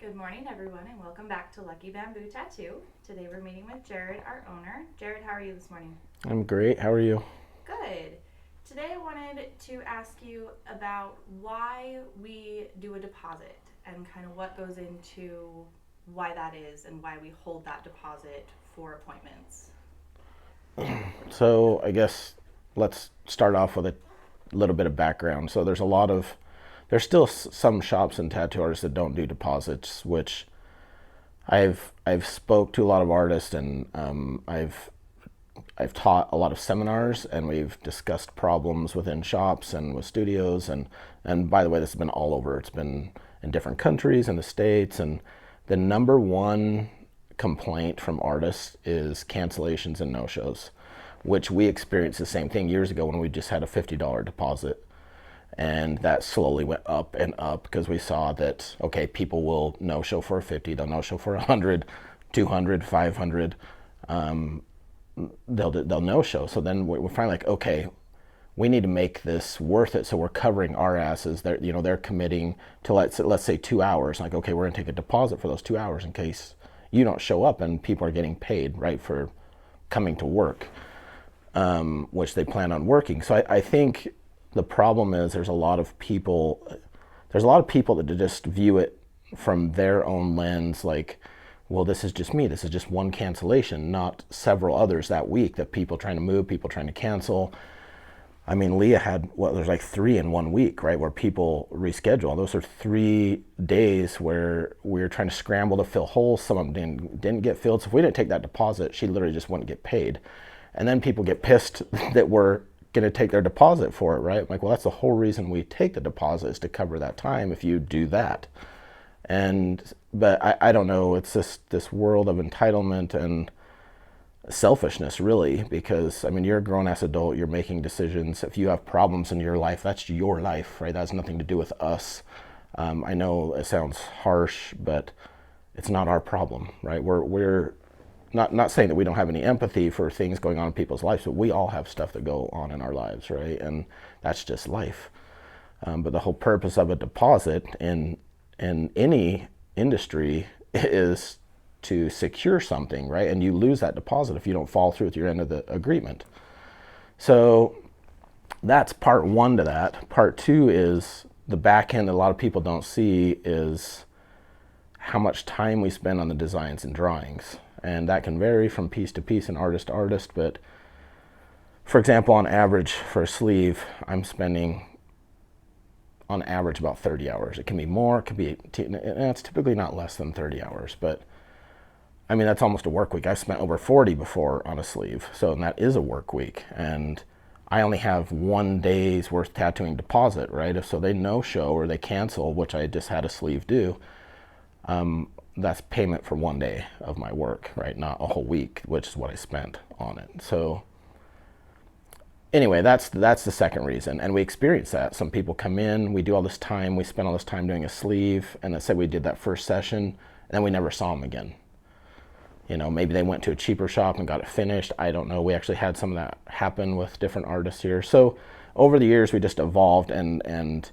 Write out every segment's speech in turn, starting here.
Good morning, everyone, and welcome back to Lucky Bamboo Tattoo. Today we're meeting with Jared, our owner. Jared, how are you this morning? I'm great. How are you? Good. Today I wanted to ask you about why we do a deposit and kind of what goes into why that is and why we hold that deposit for appointments. So, I guess let's start off with a little bit of background. So, there's still some shops and tattoo artists that don't do deposits, which I've spoke to a lot of artists and I've taught a lot of seminars and we've discussed problems within shops and with studios and by the way, this has been all over. It's been in different countries in the States, and the number one complaint from artists is cancellations and no-shows, which we experienced the same thing years ago when we just had a $50 deposit. And that slowly went up and up because we saw that, okay, people will no show for a 50, they'll no show for 100, 200, 500. They'll no show. So then we're finally like, okay, we need to make this worth it. So we're covering our asses. They're committing to let's say 2 hours. Like, okay, we're gonna take a deposit for those 2 hours in case you don't show up, and people are getting paid right for coming to work, which they plan on working. So I think the problem is there's a lot of people that just view it from their own lens, like, well, this is just me. This is just one cancellation, not several others that week that people trying to move, people trying to cancel. I mean, Leah had, there's like three in 1 week, right, where people reschedule. Those are 3 days where we were trying to scramble to fill holes. Some of them didn't get filled. So if we didn't take that deposit, she literally just wouldn't get paid. And then people get pissed that we're going to take their deposit for it, right? I'm like, well, that's the whole reason we take the deposit, is to cover that time if you do that. But I don't know. It's this world of entitlement and selfishness, really, because I mean, you're a grown ass adult, you're making decisions. If you have problems in your life, that's your life, right? That has nothing to do with us. I know it sounds harsh, but it's not our problem, right? We're not saying that we don't have any empathy for things going on in people's lives, but we all have stuff that go on in our lives, right? And that's just life. But the whole purpose of a deposit in any industry is to secure something, right? And you lose that deposit if you don't follow through with your end of the agreement. So that's part one to that. Part two is the back end that a lot of people don't see is how much time we spend on the designs and drawings. And that can vary from piece to piece and artist to artist. But for example, on average for a sleeve, I'm spending on average about 30 hours. It can be more, it can be, it's typically not less than 30 hours, but I mean, that's almost a work week. I've spent over 40 before on a sleeve. So, and that is a work week. And I only have 1 day's worth tattooing deposit, right? If so they no show or they cancel, which I just had a sleeve do, that's payment for 1 day of my work, right? Not a whole week, which is what I spent on it. So anyway, that's the second reason, and we experience that. Some people come in, we do all this time, we spend all this time doing a sleeve, and let's say we did that first session, and then we never saw them again. You know, maybe they went to a cheaper shop and got it finished. I don't know. We actually had some of that happen with different artists here. So over the years, we just evolved and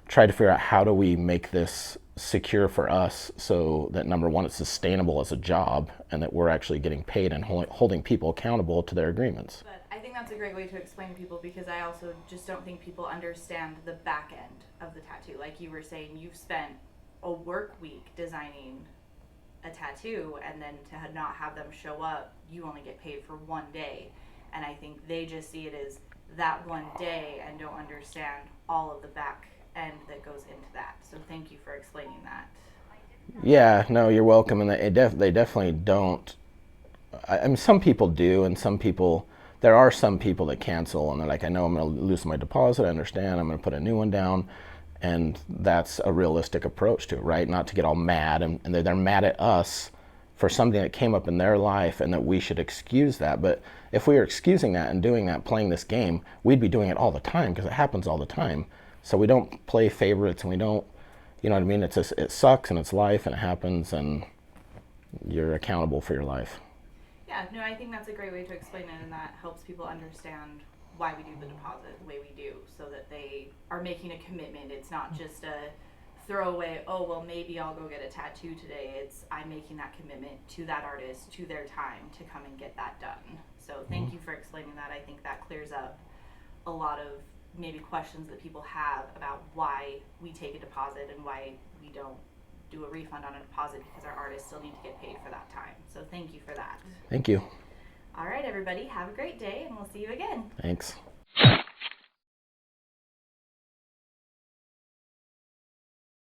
tried to figure out how do we make this secure for us so that, number one, it's sustainable as a job and that we're actually getting paid and holding people accountable to their agreements. But I think that's a great way to explain to people because I also just don't think people understand the back end of the tattoo. Like you were saying, you've spent a work week designing a tattoo, and then to not have them show up, you only get paid for 1 day. And I think they just see it as that 1 day and don't understand all of the back end that goes into that. So thank you for explaining that. Yeah, no, you're welcome. And they definitely don't. I mean, some people do, and there are some people that cancel and they're like, I know I'm going to lose my deposit. I understand. I'm going to put a new one down. And that's a realistic approach to it, right? Not to get all mad, and they're mad at us for something that came up in their life and that we should excuse that. But if we were excusing that and doing that, playing this game, we'd be doing it all the time because it happens all the time. So we don't play favorites, and we don't, you know what I mean? It's just, it sucks and it's life and it happens, and you're accountable for your life. Yeah, no, I think that's a great way to explain it, and that helps people understand why we do the deposit the way we do so that they are making a commitment. It's not just a throw away, oh, well, maybe I'll go get a tattoo today. It's I'm making that commitment to that artist, to their time to come and get that done. So thank you for explaining that. I think that clears up a lot of maybe questions that people have about why we take a deposit and why we don't do a refund on a deposit, because our artists still need to get paid for that time. So thank you for that. Thank you. All right, everybody, have a great day, and we'll see you again. Thanks.